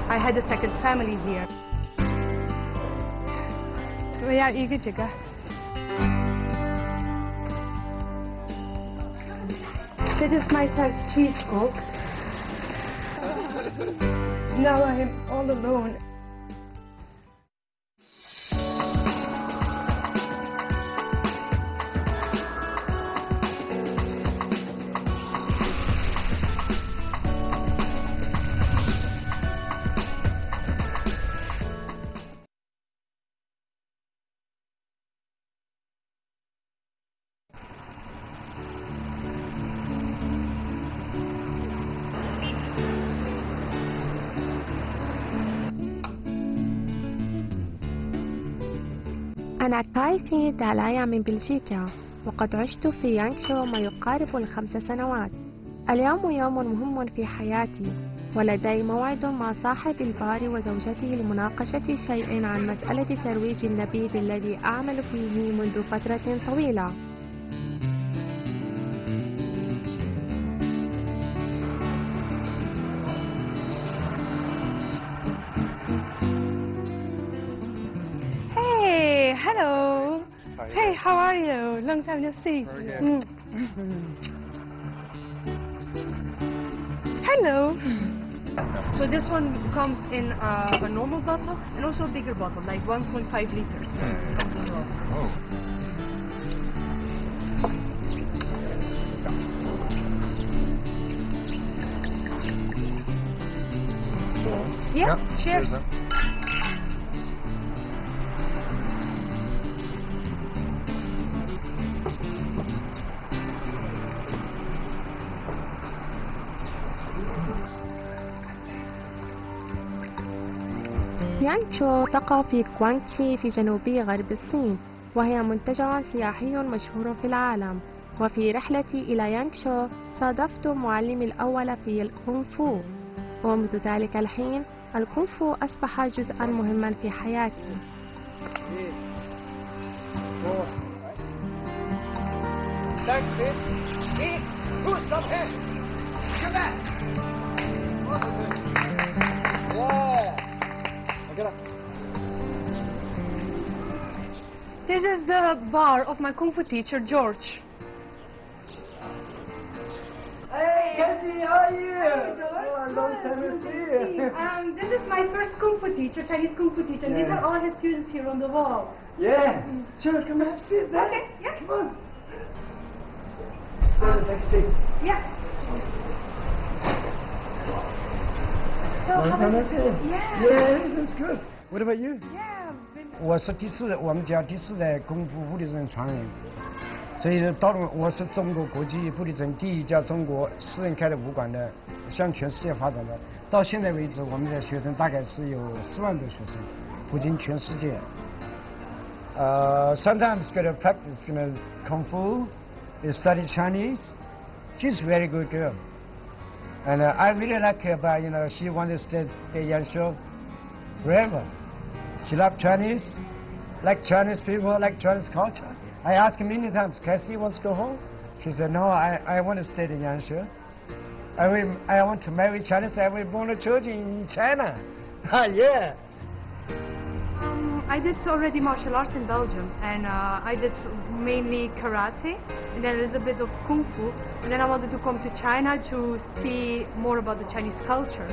I had a second family here. ويا إيجي جيجا. This is my first cheese cook. Now I am all alone. أنا تايفي دالايا من بلجيكا، وقد عشت في يانغشو ما يقارب ال5 سنوات. اليوم يوم مهم في حياتي، ولدي موعد مع صاحب البار وزوجته لمناقشة شيء عن مسألة ترويج النبيذ الذي أعمل فيه منذ فترة طويلة. Hello. Hey, how are you? Long time no see. Hello. So this one comes in a normal bottle and also a bigger bottle, like 1.5 liters. Comes as well. Oh. Yeah, Yeah, cheers. يانغشو تقع في غوانغشي في جنوبي غرب الصين، وهي منتجع سياحي مشهور في العالم. وفي رحلتي إلى يانغشو صادفت معلمي الأول في الكونغ فو، ومنذ ذلك الحين الكونغ فو أصبح جزءا مهما في حياتي. This is the bar of my Kung Fu teacher, George. Hey, Kathy, how are you? Hey, George. Oh, long time no see. This is my first Kung Fu teacher, Chinese Kung Fu teacher. And these are all his students here on the wall. Yeah. Sure, come have a seat there. Okay, yeah. Come on. Next seat. Yeah. So, Long how time no is see. it? Yeah. Yeah, that's good. What about you? Yeah. 我是我们家第四代功夫护理人传人，所以到了我是中国国际护理人第一家中国私人开的武馆的，向全世界发展的。到现在为止，我们的学生大概是有4万多学生，普及全世界。Sometimes get to practice, kung fu. They study Chinese. She's a very good girl, and I really like her. But she wants to stay in Yangshuo forever. She loves Chinese, like Chinese people, like Chinese culture. I asked her many times, Cassie wants to go home? She said, no, I want to stay in Yangshuo. I want to marry Chinese. I will born a children in China. Yeah. I did already martial arts in Belgium, and I did mainly karate, and then a little bit of kung fu, and then I wanted to come to China to see more about the Chinese culture.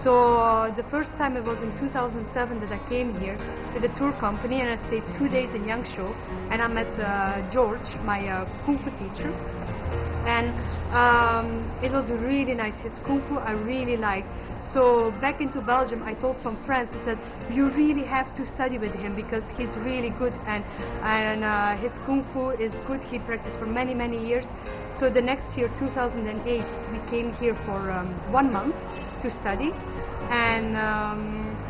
So the first time it was in 2007 that I came here with a tour company, and I stayed 2 days in Yangshuo, and I met George, my kung fu teacher, and it was really nice. His kung fu I really liked. So back into Belgium, I told some friends, I said, you really have to study with him because he's really good, and his kung fu is good. He practiced for many, many years. So the next year, 2008, we came here for 1 month to study, and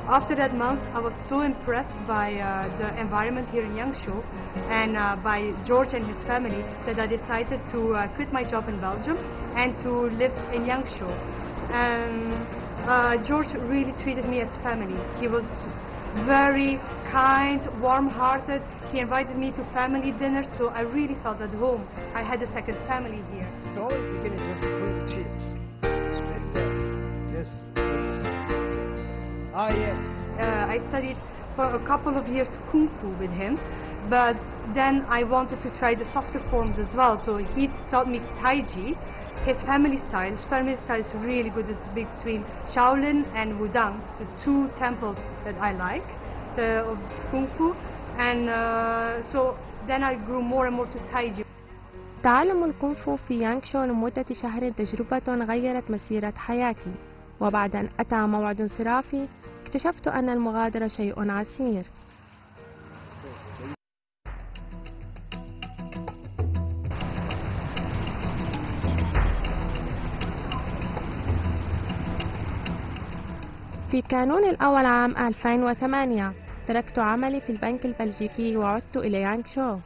after that month, I was so impressed by the environment here in Yangshuo and by George and his family that I decided to quit my job in Belgium and to live in Yangshuo. George really treated me as family. He was very kind, warm-hearted. He invited me to family dinners, so I really felt at home. I had a second family here. So always beginning just to put the cheese. Yes. yes. I studied for a couple of years Kung Fu with him, but then I wanted to try the softer forms as well. So he taught me Tai Chi, his family style. His family style is really good. It's between Shaolin and Wudang, the two temples that I like of Kung Fu. And so then I grew more and more to Tai Chi. تعلم الكونغ فو في يانغشو لمدة شهر تجربة غيرت مسيرة حياتي، وبعد أن أتى موعد انصرافي اكتشفت أن المغادرة شيء عسير. في كانون الأول عام 2008 تركت عملي في البنك البلجيكي وعدت إلى يانغشو.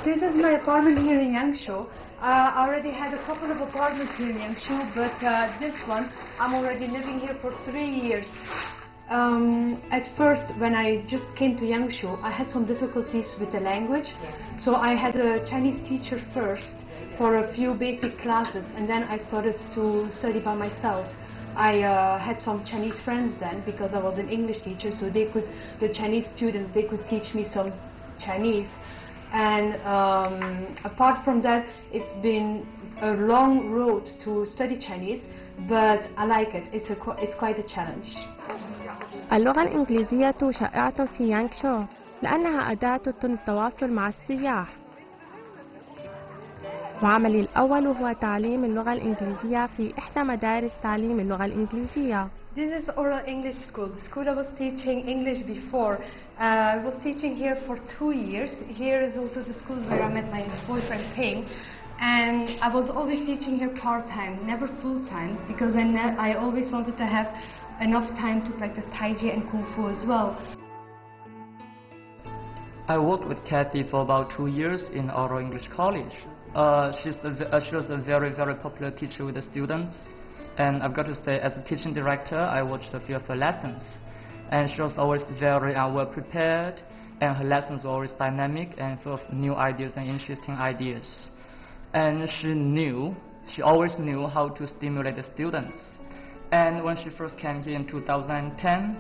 This is my apartment here in Yangshuo. I already had a couple of apartments here in Yangshuo, but this one, I'm already living here for 3 years. At first, when I just came to Yangshuo, I had some difficulties with the language. So I had a Chinese teacher first for a few basic classes, and then I started to study by myself. I had some Chinese friends then because I was an English teacher, so the Chinese students, they could teach me some Chinese. And apart from that, it's been a long road to study Chinese, but I like it. It's quite a challenge. اللغة الإنجليزية شائعة في يانغشو لأنها أداة للتواصل مع السياح. وعملي الأول هو تعليم اللغة الإنجليزية في إحدى مدارس تعليم اللغة الإنجليزية. This is oral English school. The school I was teaching English before. I was teaching here for 2 years. Here is also the school where I met my boyfriend Ping. And I was always teaching here part-time, never full-time, because I always wanted to have enough time to practice Tai Chi and Kung Fu as well. I worked with Kathy for about 2 years in oral English college. She was a very, very popular teacher with the students. And I've got to say, as a teaching director, I watched a few of her lessons. And she was always very well prepared, and her lessons were always dynamic and full of new ideas and interesting ideas. And she always knew how to stimulate the students. And when she first came here in 2010,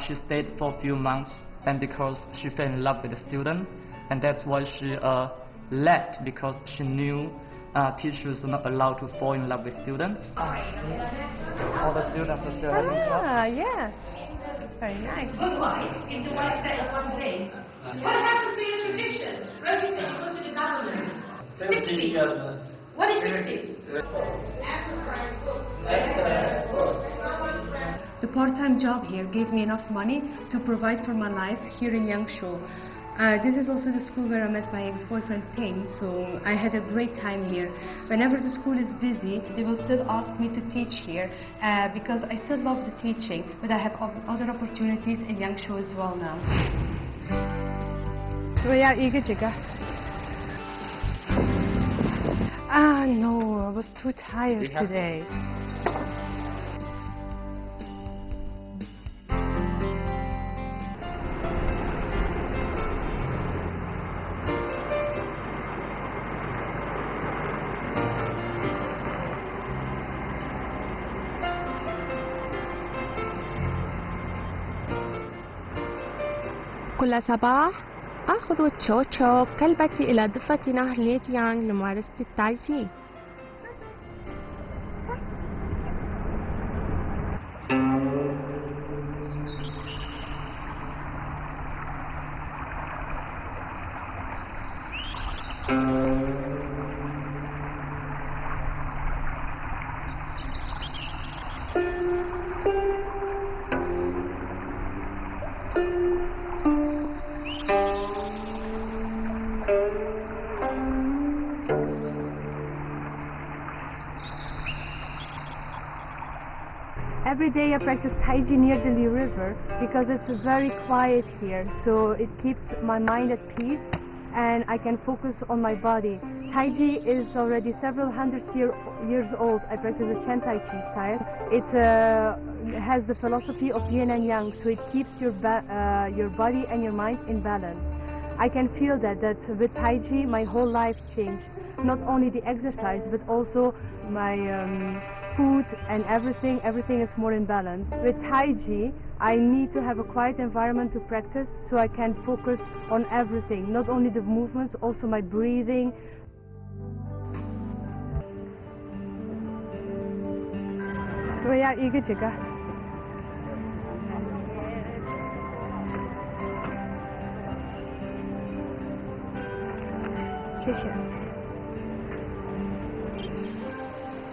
she stayed for a few months, and because she fell in love with the student, and that's why she left, because she knew teachers are not allowed to fall in love with students. All the students are still having class. Ah, yes. Very nice. Good wife, if the wife said one thing, what happened to your tradition? Rosie said you go to the government. 60. What is 60? The part-time job here gave me enough money to provide for my life here in Yangshuo. This is also the school where I met my ex-boyfriend Ping, so I had a great time here. Whenever the school is busy, they will still ask me to teach here because I still love the teaching, but I have other opportunities in Yangshuo as well now. Ah, no, I was too tired today. كل صباح آخذ تشو تشو كلبتي إلى ضفة نهر ليجيانغ لممارسة التاي تشي. every day I practice Tai Chi near the Li River because it's very quiet here, so it keeps my mind at peace and I can focus on my body. Tai Chi is already several hundred years old. I practice the Chen Tai Chi style. It has the philosophy of yin and yang, so it keeps your body and your mind in balance. I can feel that with Tai Chi my whole life changed. Not only the exercise, but also my food and everything is more in balance. With Tai Chi, I need to have a quiet environment to practice so I can focus on everything, not only the movements, also my breathing.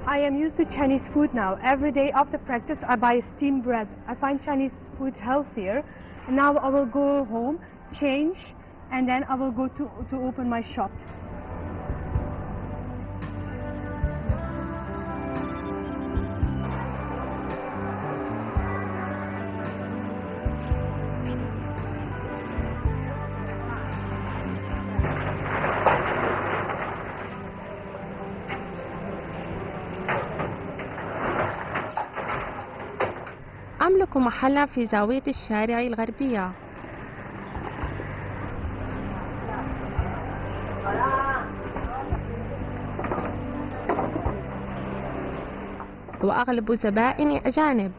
I am used to Chinese food now. Every day after practice I buy steamed bread. I find Chinese food healthier. And now I will go home, change, and then I will go to open my shop. أملك محلا في زاوية الشارع الغربية. وأغلب زبائني أجانب.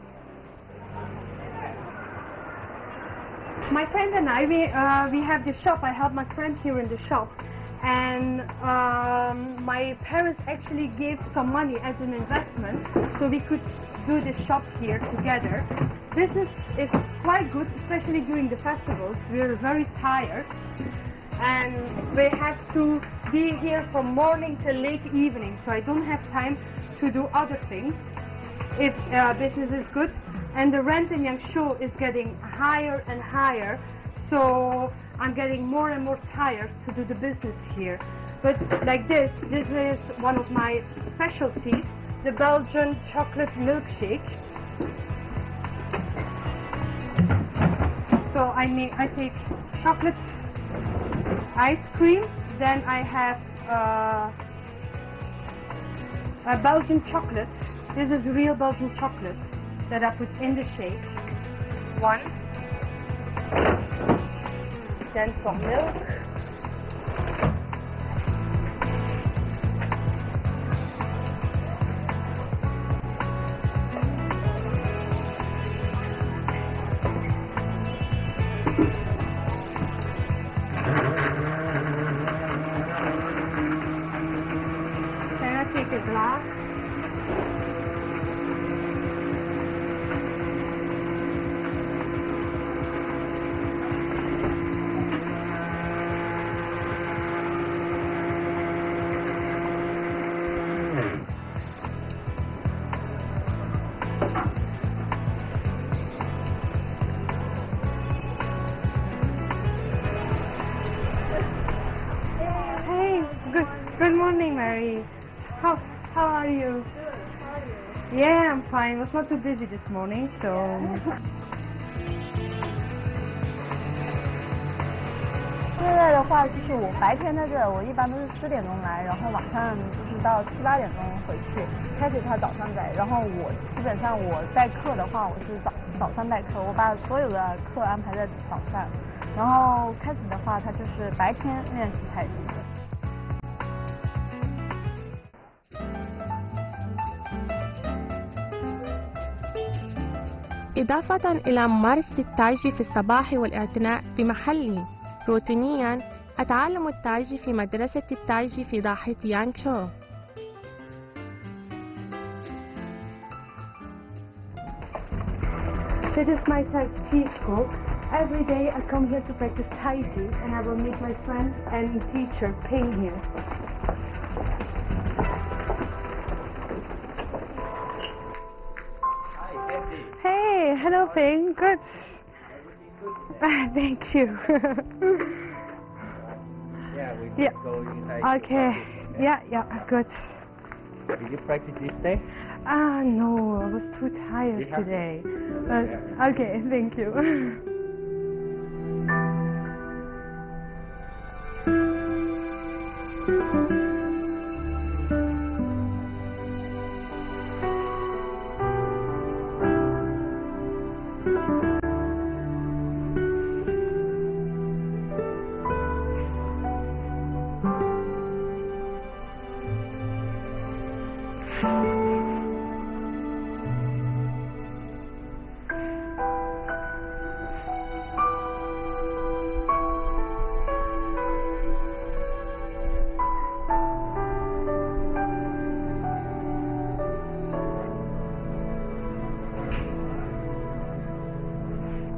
My friend and I, we have the shop. I help my friend here in the shop. And my parents actually gave some money as an investment so we could do the shop here together. Business is quite good, especially during the festivals. We're very tired and we have to be here from morning till late evening, so I don't have time to do other things if business is good. And the rent in Yangshuo is getting higher and higher, so I'm getting more and more tired to do the business here. But like this is one of my specialties, the Belgian chocolate milkshake. So I take chocolate ice cream, then I have a Belgian chocolate. This is real Belgian chocolate that I put in the shake. One. Then some milk. Then I take a glass. Good morning, Mary. How are you? Good. How are you? Yeah, I'm fine. I was not too busy this morning, so. 现在的话，就是我白天在这，我一般都是10点钟来，然后晚上就是到7、8点钟回去。开始他早上在，然后我基本上我代课的话，我是早上代课，我把所有的课安排在早上。然后开始的话，他就是白天练习太极。 إضافة إلى ممارسة التايجي في الصباح والاعتناء بمحلي، روتينيا أتعلم التايجي في مدرسة التايجي في ضاحية يانغشو. This is my Tai Chi school. Every day I come here to practice Tai Chi and I will meet my friend and teacher Ping here. Hey, hello Ping. Good. Thank you. Yeah, we can go inside. Okay. Yeah, good. Did you practice this day? No, I was too tired today. Okay, thank you.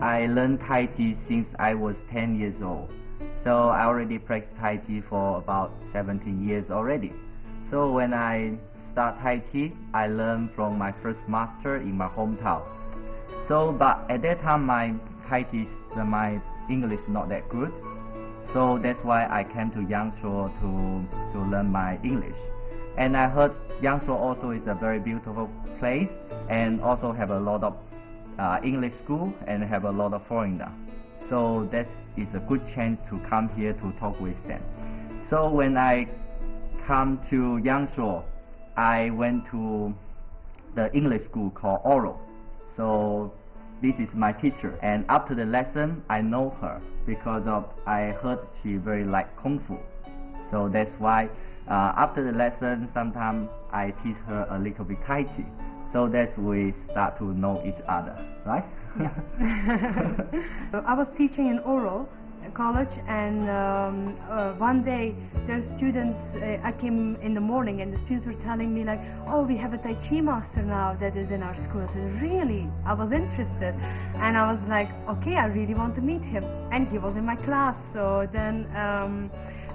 I learned Tai Chi since I was 10 years old. So I already practiced Tai Chi for about 17 years already. So when I start Tai Chi, I learned from my first master in my hometown. But at that time my Tai Chi, my English not that good. So that's why I came to Yangshuo to learn my English. And I heard Yangshuo also is a very beautiful place and also have a lot of English school and have a lot of foreigner. So that is a good chance to come here to talk with them. So when I come to Yangshuo, I went to the English school called Oral. So this is my teacher, and after the lesson I know her because I heard she very like Kung Fu. So that's why after the lesson sometimes I teach her a little bit Tai Chi. So that's we start to know each other, right? Yeah. I was teaching in Oral college, and one day the students, I came in the morning and the students were telling me like, oh, we have a Tai Chi master now that is in our school. I said, really? I was interested, and I was like, okay, I really want to meet him, and he was in my class. So then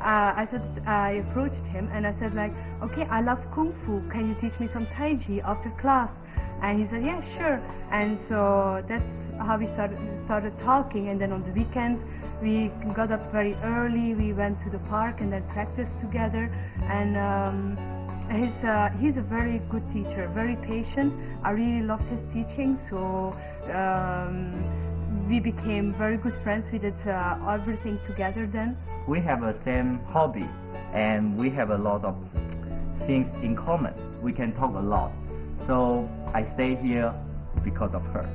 I approached him and I said like, okay, I love Kung Fu, can you teach me some Tai Chi after class? And he said, yeah, sure. And so that's how we started talking, and then on the weekend we got up very early, we went to the park and then practiced together. And he's a very good teacher, very patient. I really loved his teaching, so we became very good friends. We did everything together then. We have the same hobby and we have a lot of things in common. We can talk a lot. So I stay here because of her.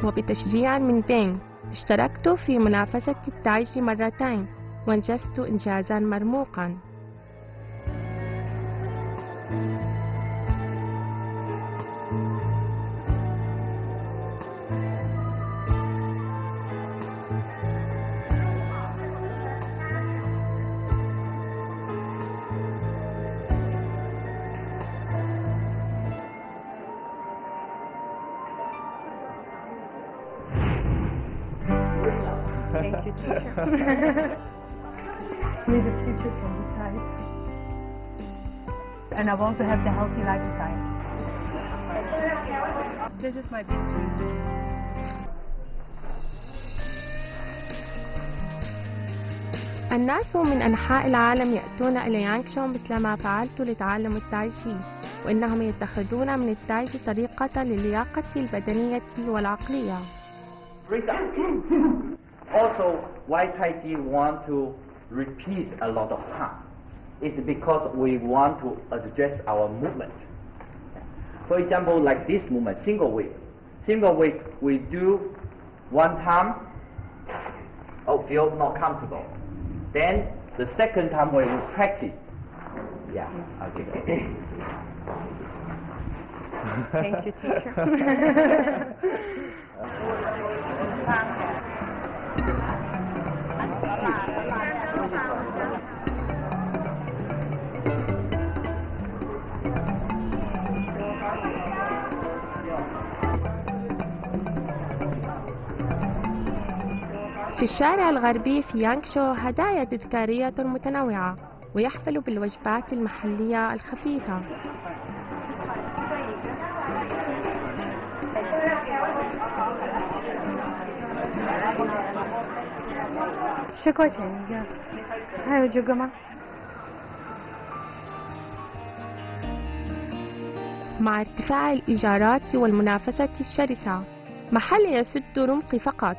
وبتشجيع من بين اشتركت في منافسة التاي تشي مرتين وانجزت إنجازا مرموقا. Thank you, teacher. May the future can decide. And I want to have the healthy lifestyle. This is my big dream. الناس من أنحاء العالم يأتون إلى يانغشو مثلما فعلت لتعلم التاي تشي، وإنهم يتخذون من التاي تشي طريقة للياقة البدنية والعقلية. Also, why Tai Chi want to repeat a lot of time? It's because we want to adjust our movement. For example, like this movement, single weight. Single weight, we do one time, feel not comfortable. Then the second time we will practice. Yeah, okay. Thank you, teacher. في الشارع الغربي في يانغشو هدايا تذكارية متنوعة ويحفل بالوجبات المحلية الخفيفة. 10块钱一个，还有这个吗？ مع ارتفاع الإيجارات والمنافسة الشرسة محل يسد رمقي فقط.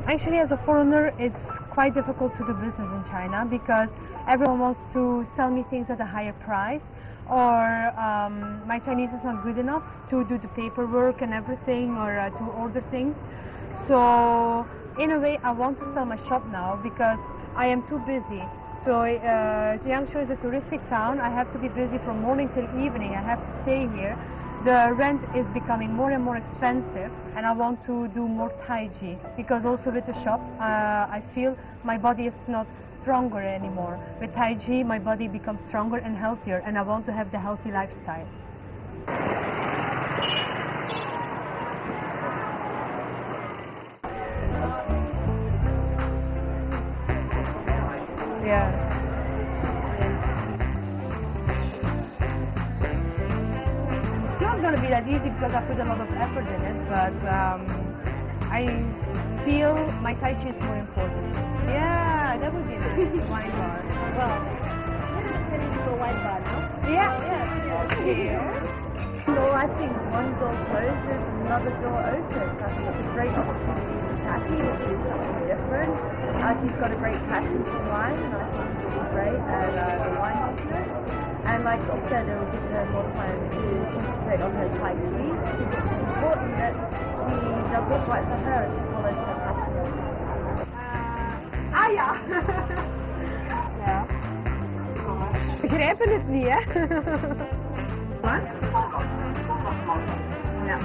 Actually, as a foreigner, it's quite difficult to do business in China because everyone wants to sell me things at a higher price, or my Chinese is not good enough to do the paperwork and everything, or to order things. So, in a way, I want to sell my shop now because I am too busy. So, Jiangsu is a touristic town. I have to be busy from morning till evening. I have to stay here. The rent is becoming more and more expensive, and I want to do more Tai Chi because also with the shop I feel my body is not stronger anymore. With Tai Chi my body becomes stronger and healthier, and I want to have the healthy lifestyle. Yeah. It's not going to be that easy because I put a lot of effort in it, but I feel my Tai Chi is more important. Yeah, that would be nice. A wine bar. Well, we're heading to a wine bar now. Yeah. Oh, yeah. Cheers. So I think one door closes, another door opens. I think it's a great opportunity for Cathy to do something different. She's got a great passion for wine, and I think she'll be great at the wine business. And like she said, it will give her more time to concentrate on her Tai Chi. It's important that she does what's right for her and she follows her passion. Yeah. Yeah. Begrijpen het niet, hè? Wat? Ja.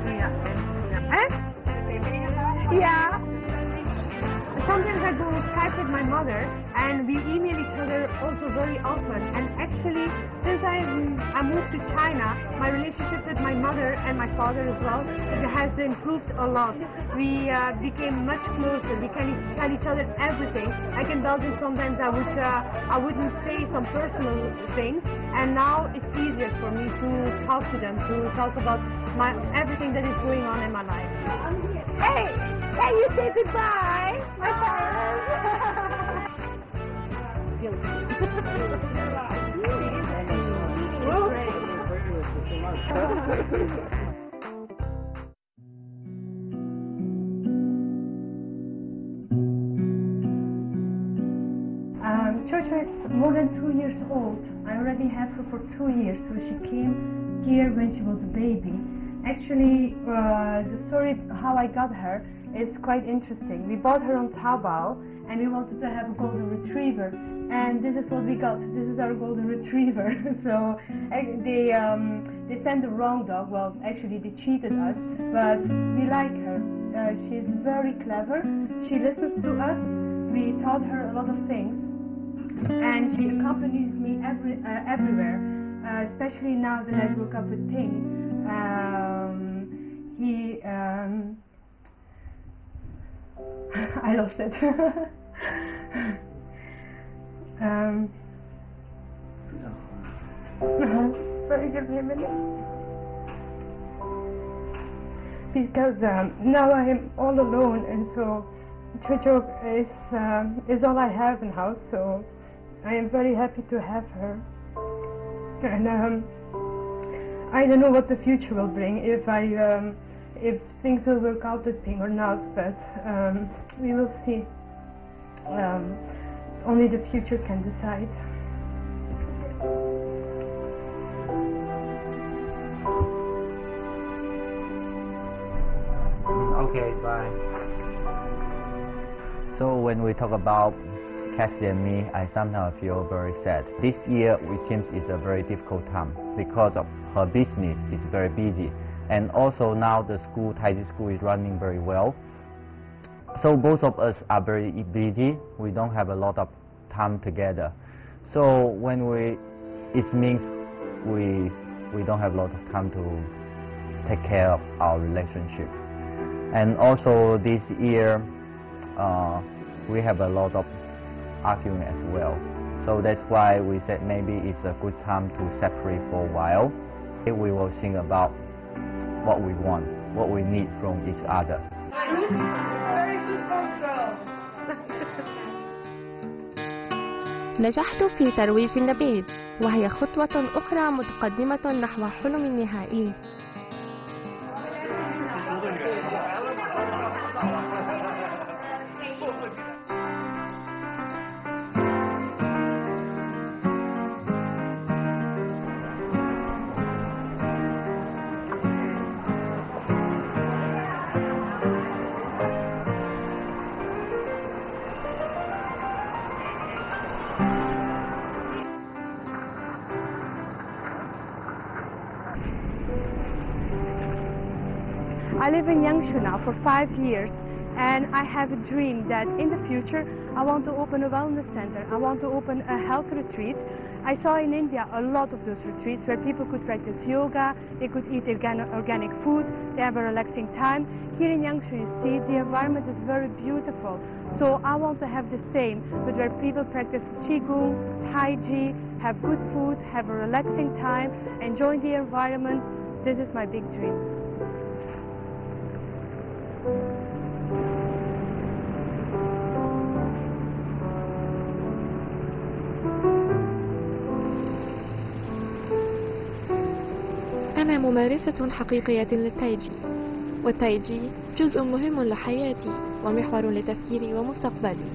Ja. Hè? Ja. Sometimes I go Skype with my mother and we email each other also very often, and actually since I moved to China, my relationship with my mother and my father as well, it has improved a lot. We became much closer. We can tell each other everything. Like in Belgium sometimes I wouldn't say some personal things, and now it's easier for me to talk to them, to talk about everything that is going on in my life. Hey! Can you say goodbye, my parents? Chocho is more than 2 years old. I already have her for 2 years, so she came here when she was a baby. Actually, the story how I got her is quite interesting. We bought her on Taobao and we wanted to have a golden retriever, and this is what we got. This is our golden retriever. So they sent the wrong dog. Well, actually they cheated us, but we like her. She's very clever. She listens to us. We taught her a lot of things, and she accompanies me everywhere, especially now that I broke up with Ting. I lost it. Sorry, give me a minute. Because now I am all alone, and so Chocho is all I have in house. So I am very happy to have her, and I don't know what the future will bring, if things will work out with Ping or not, but we will see. Only the future can decide. Okay, bye. So when we talk about Cassie and me, I sometimes feel very sad. This year, it seems is a very difficult time because of her business is very busy, and also now the school, Tai Chi school, is running very well. So both of us are very busy. We don't have a lot of time together. So when it means we don't have a lot of time to take care of our relationship. And also this year, we have a lot of arguing as well. So that's why we said maybe it's a good time to separate for a while. We will think about what we want, what we need from each other. نجحت في ترويج النبيذ، وهي خطوة أخرى متقدمة نحو حلم النهائي. I live in Yangshu now for 5 years, and I have a dream that in the future I want to open a wellness center. I want to open a health retreat. I saw in India a lot of those retreats where people could practice yoga, they could eat organic food, they have a relaxing time. Here in Yangshu, you see, the environment is very beautiful. So I want to have the same, but where people practice Qigong, Tai Chi, have good food, have a relaxing time, enjoy the environment. This is my big dream. أنا ممارسة حقيقية للتايجي، والتايجي جزء مهم لحياتي ومحور لتفكيري ومستقبلي.